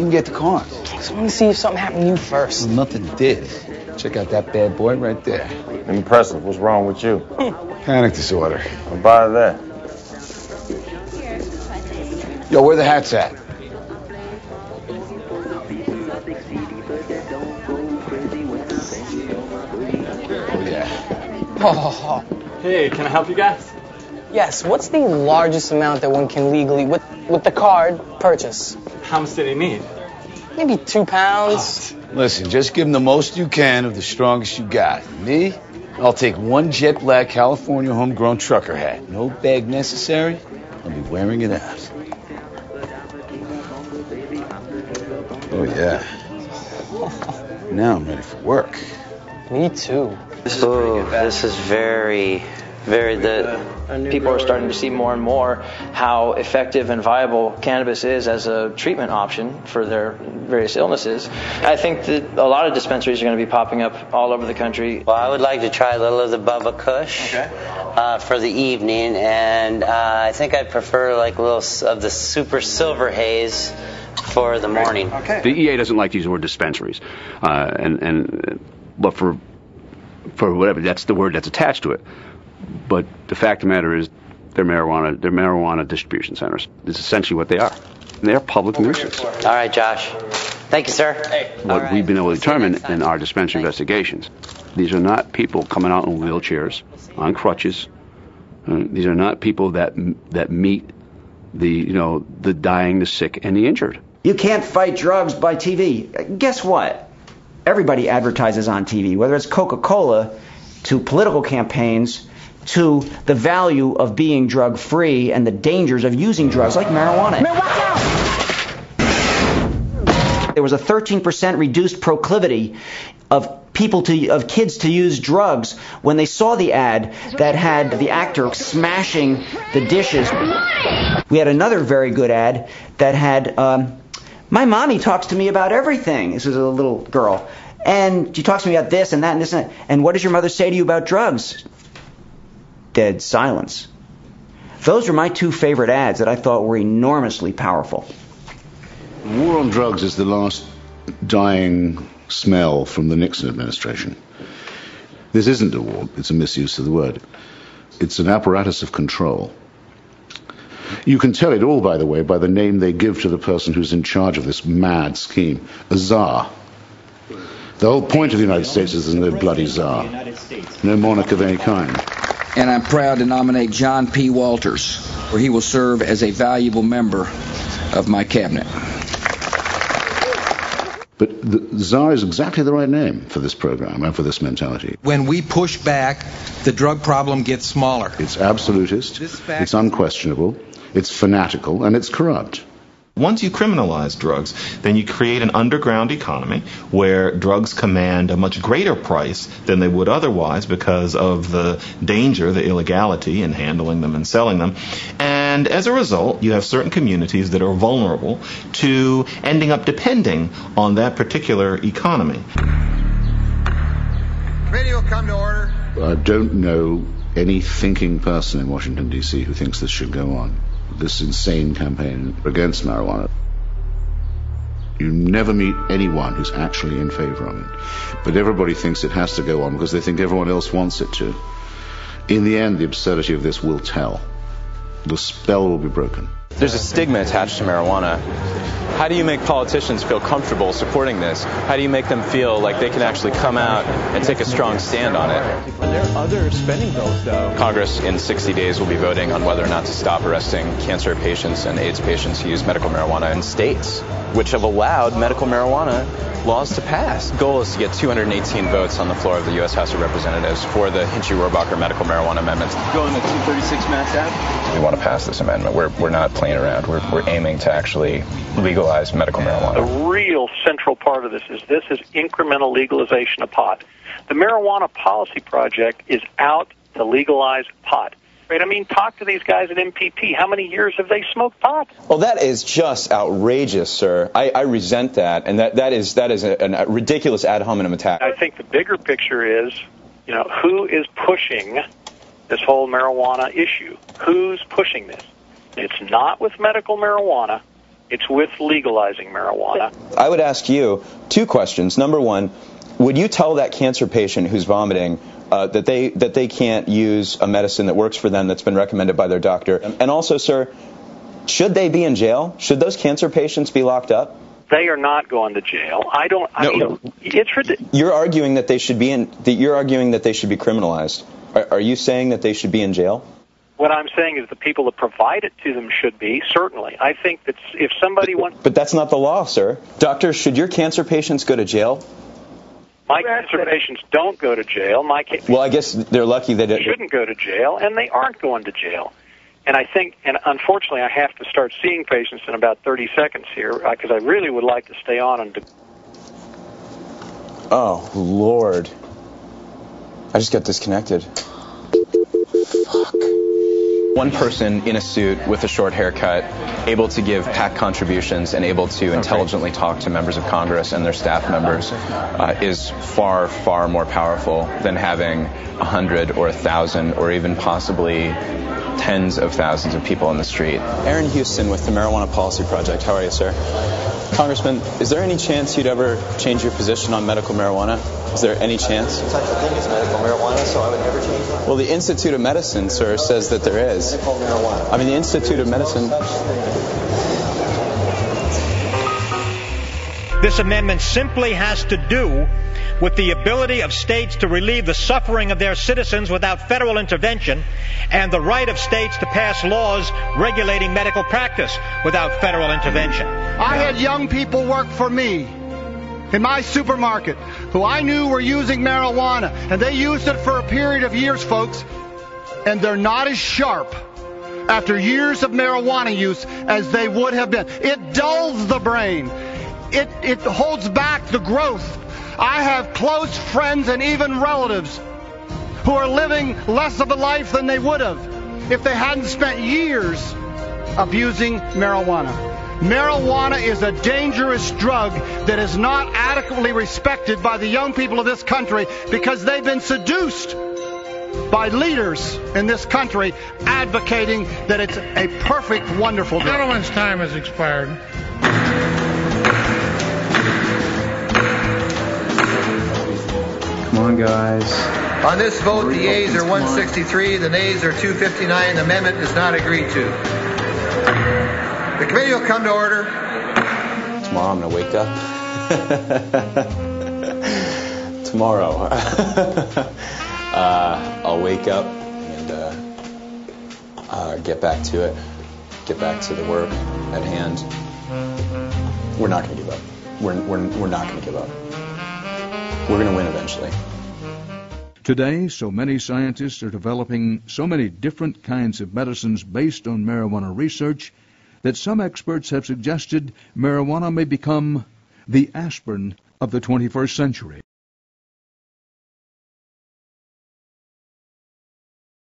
even get the card? I just want to see if something happened to you first. Well, nothing did. Check out that bad boy right there. Impressive. What's wrong with you? Panic disorder. I'll buy that. Yo, where the hats at? Oh, yeah. Oh. Hey, can I help you guys? Yes, what's the largest amount that one can legally, with the card, purchase? How much did he need? Maybe 2 pounds. Listen, just give him the most you can of the strongest you got. Me, I'll take one jet black California homegrown trucker hat. No bag necessary. I'll be wearing it out. Oh, yeah. Now I'm ready for work. Me too. Ooh, this is very people are starting to see more and more how effective and viable cannabis is as a treatment option for their various illnesses. I think that a lot of dispensaries are going to be popping up all over the country. Well, I would like to try a little of the Bubba Kush for the evening, and I think I'd prefer like a little of the Super Silver Haze for the morning. Okay. The EA doesn't like to use the word dispensaries, but for whatever, that's the word that's attached to it. But the fact of the matter is, they're marijuana distribution centers. It's essentially what they are. They're public nuisance. All right, Josh. Thank you, sir. What we've been able to determine in our dispensary investigations, these are not people coming out in wheelchairs, on crutches. These are not people that meet the dying, the sick, and the injured. You can't fight drugs by TV. Guess what? Everybody advertises on TV, whether it's Coca-Cola, to political campaigns, to the value of being drug-free and the dangers of using drugs like marijuana. Man, watch out! There was a 13% reduced proclivity of kids to use drugs when they saw the ad that had the actor smashing the dishes. We had another very good ad that had, my mommy talks to me about everything. This was a little girl. And she talks to me about this and that and this and that. And what does your mother say to you about drugs? Dead silence. Those are my two favorite ads that I thought were enormously powerful. The war on drugs is the last dying smell from the Nixon administration. This isn't a war, it's a misuse of the word. It's an apparatus of control. You can tell it all, by the way, by the name they give to the person who's in charge of this mad scheme, a czar. The whole point of the United States is there's no bloody czar, no monarch of any kind. And I'm proud to nominate John P. Walters, where he will serve as a valuable member of my cabinet. But the czar is exactly the right name for this program and for this mentality. When we push back, the drug problem gets smaller. It's absolutist, it's unquestionable, it's fanatical, and it's corrupt. Once you criminalize drugs, then you create an underground economy where drugs command a much greater price than they would otherwise because of the danger, the illegality in handling them and selling them. And as a result, you have certain communities that are vulnerable to ending up depending on that particular economy. Committee will come to order. I don't know any thinking person in Washington, D.C. who thinks this should go on. This insane campaign against marijuana. You never meet anyone who's actually in favor of it. But everybody thinks it has to go on because they think everyone else wants it to. In the end, the absurdity of this will tell. The spell will be broken. There's a stigma attached to marijuana. How do you make politicians feel comfortable supporting this? How do you make them feel like they can actually come out and take a strong stand on it? Are there other spending bills, though? Congress in 60 days will be voting on whether or not to stop arresting cancer patients and AIDS patients who use medical marijuana in states, which have allowed medical marijuana laws to pass. The goal is to get 218 votes on the floor of the U.S. House of Representatives for the Hinchy-Rohrabacher medical marijuana amendments. Going to 236 max out? We want to pass this amendment. We're not playing around. We're aiming to actually legalize medical marijuana. The real central part of this is incremental legalization of pot. The Marijuana Policy Project is out to legalize pot. Right? I mean, talk to these guys at MPP. How many years have they smoked pot? Well, that is just outrageous, sir. I resent that, and that is a ridiculous ad hominem attack. I think the bigger picture is, who is pushing this whole marijuana issue? Who's pushing this? It's not with medical marijuana. It's with legalizing marijuana. I would ask you two questions. Number one, would you tell that cancer patient who's vomiting that they can't use a medicine that works for them that's been recommended by their doctor? And also, sir, should they be in jail? Should those cancer patients be locked up? They are not going to jail. I mean, it's ridiculous. You're arguing that they should be criminalized. Are you saying that they should be in jail? What I'm saying is the people that provide it to them should be, certainly. I think that if somebody wants... But that's not the law, sir. Doctor, should your cancer patients go to jail? My cancer patients don't go to jail. Well, I guess they're lucky that they shouldn't go to jail, and they aren't going to jail. And I think, and unfortunately, I have to start seeing patients in about 30 seconds here, because I really would like to stay on and... Oh, Lord. I just got disconnected. Fuck. One person in a suit with a short haircut, able to give PAC contributions and able to intelligently talk to members of Congress and their staff members is far, far more powerful than having 100 or 1,000 or even possibly tens of thousands of people on the street. Aaron Houston with the Marijuana Policy Project. How are you, sir? Congressman, is there any chance you'd ever change your position on medical marijuana? Is there any chance? Such a thing as medical marijuana, so I would never change that. Well, the Institute of Medicine, sir, says that there is. Medical marijuana. I mean, the Institute of Medicine... This amendment simply has to do with the ability of states to relieve the suffering of their citizens without federal intervention and the right of states to pass laws regulating medical practice without federal intervention. I had young people work for me in my supermarket who I knew were using marijuana, and they used it for a period of years, folks, and they're not as sharp after years of marijuana use as they would have been. It dulls the brain. It holds back the growth. I have close friends and even relatives who are living less of a life than they would have if they hadn't spent years abusing marijuana. Marijuana is a dangerous drug that is not adequately respected by the young people of this country because they've been seduced by leaders in this country advocating that it's a perfect, wonderful drug. Gentleman's time has expired. Come on, guys. On this vote, the yeas are 163, the nays are 259. The amendment is not agreed to. The committee will come to order. Tomorrow I'm going to wake up. Tomorrow. I'll wake up and get back to it. Get back to the work at hand. We're not going to give up. We're not going to give up. We're going to win eventually. Today, so many scientists are developing so many different kinds of medicines based on marijuana research that some experts have suggested marijuana may become the aspirin of the 21st century.